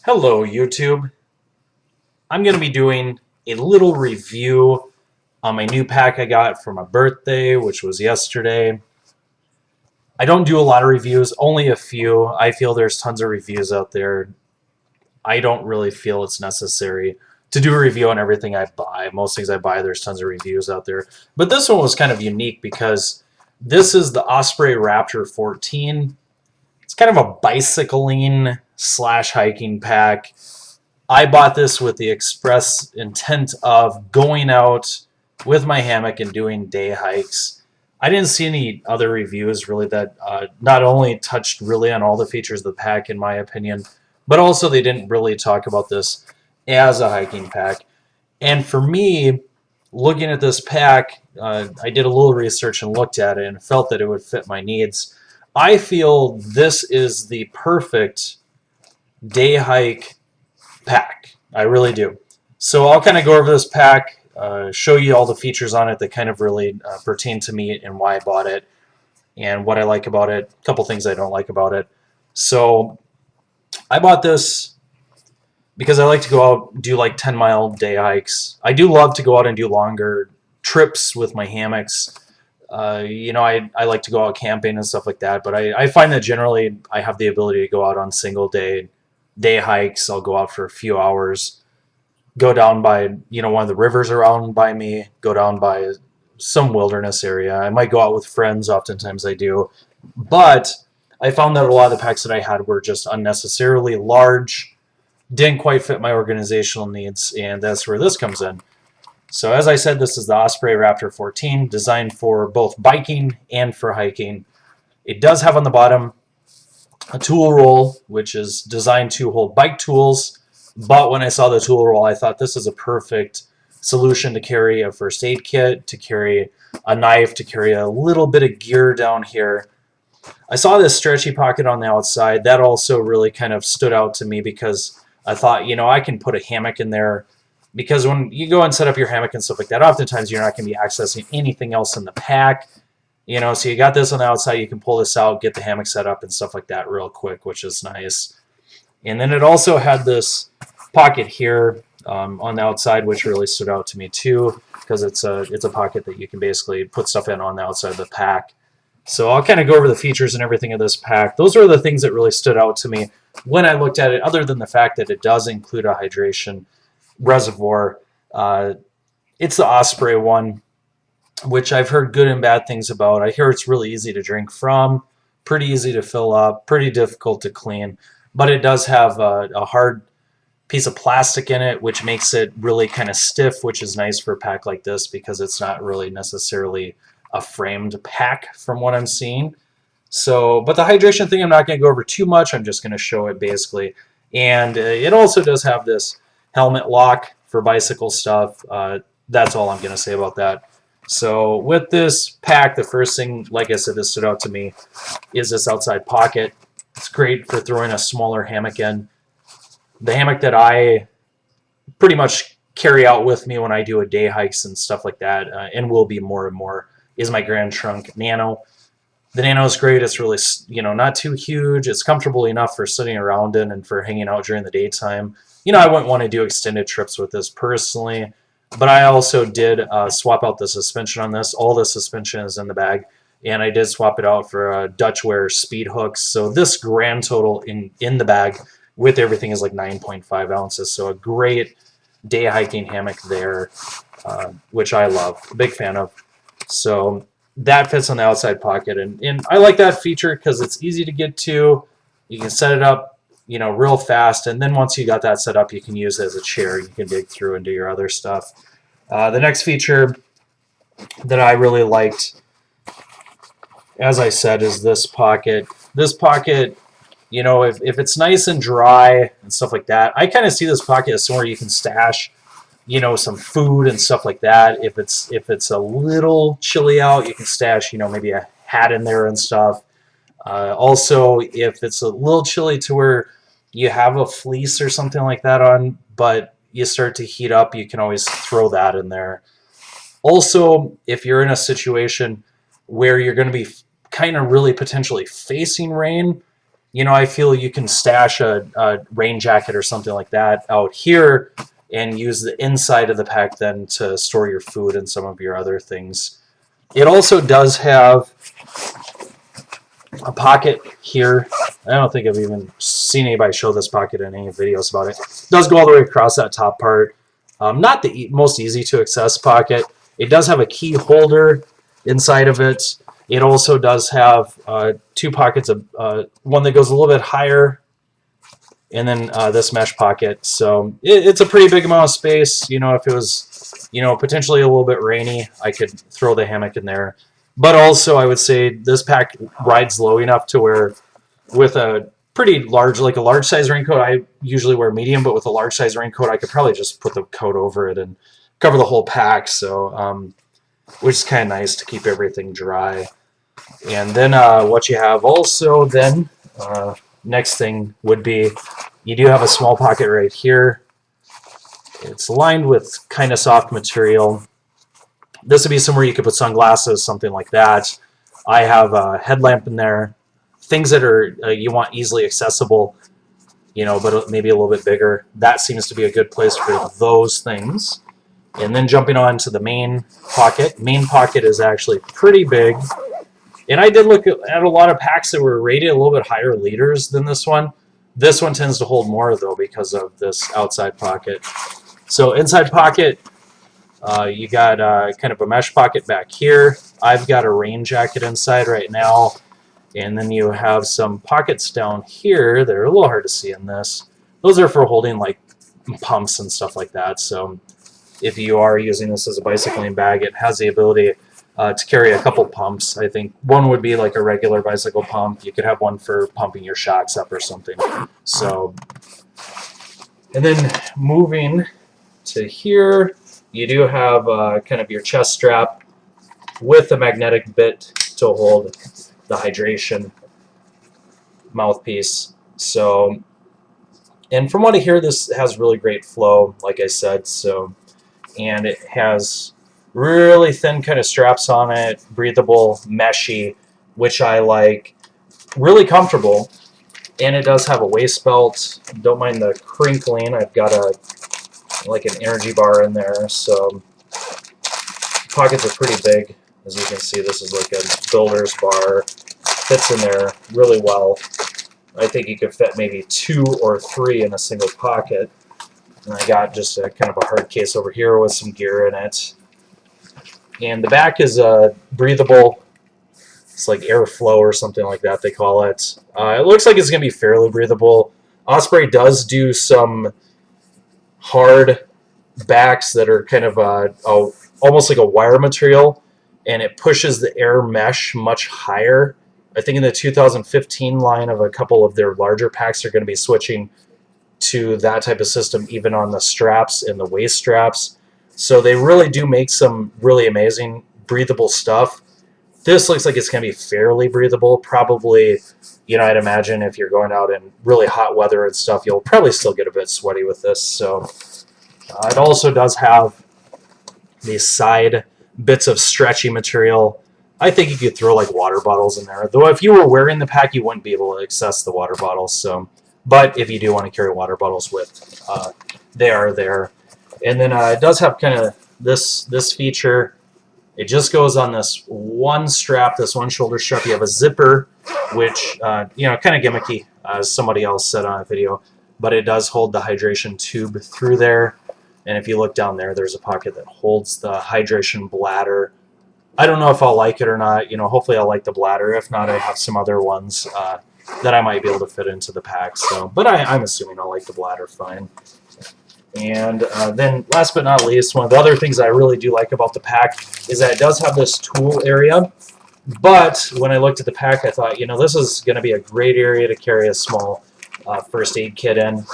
Hello YouTube. I'm going to be doing a little review on my new pack I got for my birthday, which was yesterday. I don't do a lot of reviews, only a few. I feel there's tons of reviews out there. I don't really feel it's necessary to do a review on everything I buy. Most things I buy, there's tons of reviews out there. But this one was kind of unique because this is the Osprey Raptor 14. It's kind of a bicycling slash hiking pack. I bought this with the express intent of going out with my hammock and doing day hikes. I didn't see any other reviews really that not only touched really on all the features of the pack, in my opinion, but also they didn't really talk about this as a hiking pack. And for me, looking at this pack, I did a little research and looked at it and felt that it would fit my needs. I feel this is the perfect day hike pack. I really do. So I'll kind of go over this pack, show you all the features on it that kind of really pertain to me and why I bought it and what I like about it, a couple things I don't like about it. So I bought this because I like to go out and do like 10-mile day hikes. I do love to go out and do longer trips with my hammocks. I like to go out camping and stuff like that, but I find that generally I have the ability to go out on single day hikes. I'll go out for a few hours, go down by one of the rivers around by me, go down by some wilderness area. I might go out with friends. Oftentimes I do, but I found that a lot of the packs that I had were just unnecessarily large, didn't quite fit my organizational needs, and that's where this comes in. So as I said, this is the Osprey Raptor 14, designed for both biking and for hiking. It does have on the bottom a tool roll, which is designed to hold bike tools. But when I saw the tool roll, I thought this is a perfect solution to carry a first aid kit, to carry a knife, to carry a little bit of gear down here. I saw this stretchy pocket on the outside. That also really kind of stood out to me because I thought, I can put a hammock in there. Because when you go and set up your hammock and stuff like that, oftentimes you're not going to be accessing anything else in the pack. So you got this on the outside, you can pull this out, get the hammock set up and stuff like that real quick, which is nice. And then it also had this pocket here on the outside, which really stood out to me too, because it's a pocket that you can basically put stuff in on the outside of the pack. So I'll kind of go over the features and everything of this pack. Those are the things that really stood out to me when I looked at it, other than the fact that it does include a hydration reservoir. It's the Osprey one, which I've heard good and bad things about. I hear it's really easy to drink from, pretty easy to fill up, pretty difficult to clean, but it does have a hard piece of plastic in it, which makes it really kind of stiff, which is nice for a pack like this because it's not really necessarily a framed pack from what I'm seeing. So, but the hydration thing I'm not going to go over too much. I'm just going to show it basically. And it also does have this helmet lock for bicycle stuff. That's all I'm going to say about that. So with this pack, the first thing, like I said, that stood out to me is this outside pocket. It's great for throwing a smaller hammock in. The hammock that I pretty much carry out with me when I do a day hikes and stuff like that, and will be more and more, is my Grand Trunk Nano. The Nano is great. It's really, not too huge. It's comfortable enough for sitting around in and for hanging out during the daytime. I wouldn't want to do extended trips with this personally, but I also did swap out the suspension on this. All the suspension is in the bag, and I did swap it out for Dutchware Speedhooks. So this grand total in the bag with everything is like 9.5 ounces. So a great day hiking hammock there, which I love. Big fan of. So that fits on the outside pocket, and I like that feature because it's easy to get to. You can set it up, real fast, and then once you got that set up, you can use it as a chair. You can dig through and do your other stuff. The next feature that I really liked, as I said, is this pocket. This pocket, if it's nice and dry and stuff like that, I kind of see this pocket as somewhere you can stash some food and stuff like that. If it's a little chilly out, you can stash, maybe a hat in there and stuff. Also, if it's a little chilly to where you have a fleece or something like that on, but you start to heat up, you can always throw that in there. Also, if you're in a situation where you're going to be kind of really potentially facing rain, you know, I feel you can stash a rain jacket or something like that out here and use the inside of the pack then to store your food and some of your other things. It also does have a pocket here. I don't think I've even seen anybody show this pocket in any videos about it. It does go all the way across that top part. Not the most easy to access pocket. It does have a key holder inside of it. It also does have two pockets, of one that goes a little bit higher, and then this mesh pocket. So it's a pretty big amount of space. You know, if it was, you know, potentially a little bit rainy, I could throw the hammock in there. But also, I would say this pack rides low enough to where, with a pretty large, like a large size raincoat, I usually wear medium, but with a large size raincoat, I could probably just put the coat over it and cover the whole pack. So, which is kind of nice to keep everything dry. And then what you have also then, next thing would be, you do have a small pocket right here. It's lined with kind of soft material. This would be somewhere you could put sunglasses, something like that. I have a headlamp in there. Things that are you want easily accessible, you know, but maybe a little bit bigger. That seems to be a good place for those things. And then jumping on to the main pocket. Main pocket is actually pretty big. And I did look at a lot of packs that were rated a little bit higher liters than this one. This one tends to hold more, though, because of this outside pocket. So inside pocket, you got kind of a mesh pocket back here. I've got a rain jacket inside right now. And then you have some pockets down here that are a little hard to see in this. Those are for holding like pumps and stuff like that. So if you are using this as a bicycling bag, it has the ability to carry a couple pumps. I think one would be like a regular bicycle pump. You could have one for pumping your shocks up or something. So, and then moving to here, you do have kind of your chest strap with a magnetic bit to hold the hydration mouthpiece. So, and from what I hear, this has really great flow, like I said. So, and it has really thin kind of straps on it, breathable, meshy, which I like, really comfortable. And it does have a waist belt. Don't mind the crinkling. I've got like an energy bar in there. So pockets are pretty big. As you can see, this is like a builder's bar. Fits in there really well. I think you could fit maybe 2 or 3 in a single pocket. And I got just a kind of a hard case over here with some gear in it. And the back is breathable. It's like airflow or something like that they call it. It looks like it's going to be fairly breathable. Osprey does do some hard backs that are kind of almost like a wire material, and it pushes the air mesh much higher. I think in the 2015 line of a couple of their larger packs are going to be switching to that type of system, even on the straps and the waist straps. So they really do make some really amazing breathable stuff. This looks like it's going to be fairly breathable. Probably, you know, I'd imagine if you're going out in really hot weather and stuff, you'll probably still get a bit sweaty with this. So it also does have these side bits of stretchy material. I think you could throw like water bottles in there. Though if you were wearing the pack, you wouldn't be able to access the water bottles. So, but if you do want to carry water bottles with, they are there. And then it does have kind of this feature. It just goes on this one strap, this one shoulder strap. You have a zipper, which, you know, kind of gimmicky, as somebody else said on a video, but it does hold the hydration tube through there. And if you look down there, there's a pocket that holds the hydration bladder. I don't know if I'll like it or not. You know, hopefully I'll like the bladder. If not, I have some other ones that I might be able to fit into the pack. So, but I'm assuming I'll like the bladder fine. And then last but not least, one of the other things I really do like about the pack is that it does have this tool area. But when I looked at the pack, I thought, you know, this is going to be a great area to carry a small first aid kit in.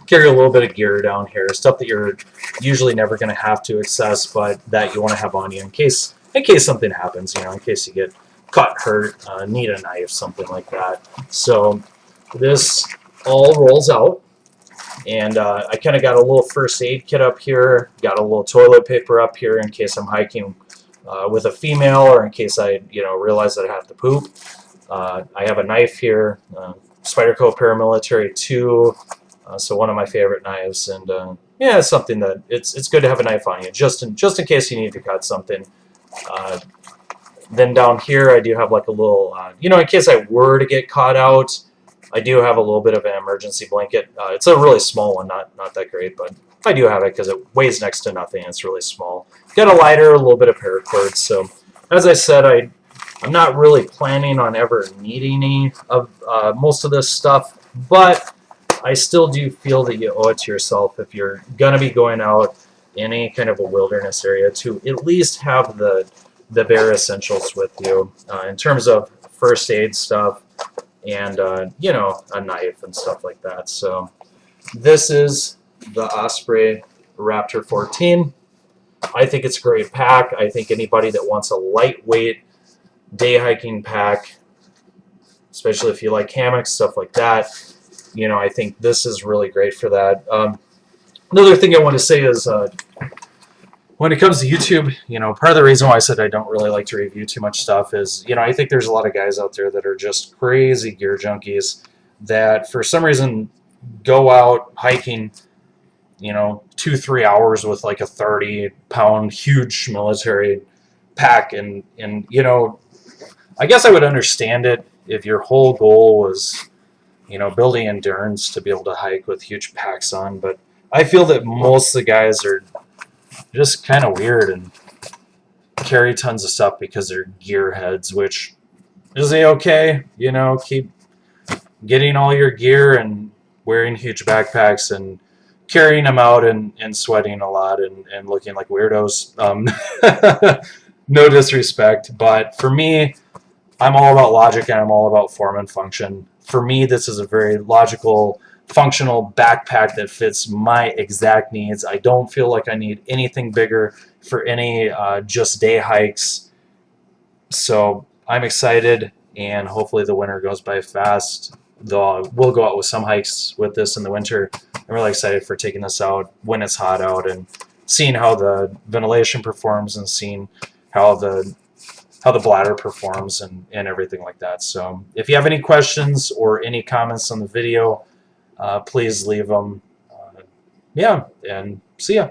Carry a little bit of gear down here, stuff that you're usually never going to have to access, but that you want to have on you in case something happens, you know, in case you get caught, hurt, need a knife, something like that. So this all rolls out. And I kind of got a little first aid kit up here, got a little toilet paper up here in case I'm hiking with a female or in case I, you know, realize that I have to poop. I have a knife here, Spyderco Paramilitary 2, so one of my favorite knives, and yeah, it's something that it's good to have a knife on you, just in case you need to cut something. Then down here, I do have like a little, you know, in case I were to get caught out, I do have a little bit of an emergency blanket. It's a really small one, not that great, but I do have it because it weighs next to nothing. It's really small. Got a lighter, a little bit of paracord. So, as I said, I'm not really planning on ever needing any of most of this stuff, but I still do feel that you owe it to yourself if you're going to be going out in any kind of a wilderness area to at least have the bare essentials with you in terms of first aid stuff and, you know, a knife and stuff like that. So this is the Osprey Raptor 14. I think it's a great pack. I think anybody that wants a lightweight day hiking pack, especially if you like hammocks, stuff like that, you know, I think this is really great for that. Another thing I want to say is when it comes to YouTube, you know, part of the reason why I said I don't really like to review too much stuff is, you know, I think there's a lot of guys out there that are just crazy gear junkies that for some reason go out hiking, you know, 2-3 hours with like a 30-pound huge military pack, and you know, I guess I would understand it if your whole goal was, you know, building endurance to be able to hike with huge packs on, but I feel that most of the guys are just kind of weird and carry tons of stuff because they're gearheads, which is a-okay, you know, keep getting all your gear and wearing huge backpacks and carrying them out and sweating a lot and looking like weirdos. No disrespect, but for me, I'm all about logic and I'm all about form and function. For me, this is a very logical, functional backpack that fits my exact needs. I don't feel like I need anything bigger for any just day hikes. So I'm excited, and hopefully the winter goes by fast. Though we'll go out with some hikes with this in the winter. I'm really excited for taking this out when it's hot out and seeing how the ventilation performs and seeing how the bladder performs and everything like that. So if you have any questions or any comments on the video, please leave them. Yeah, and see ya.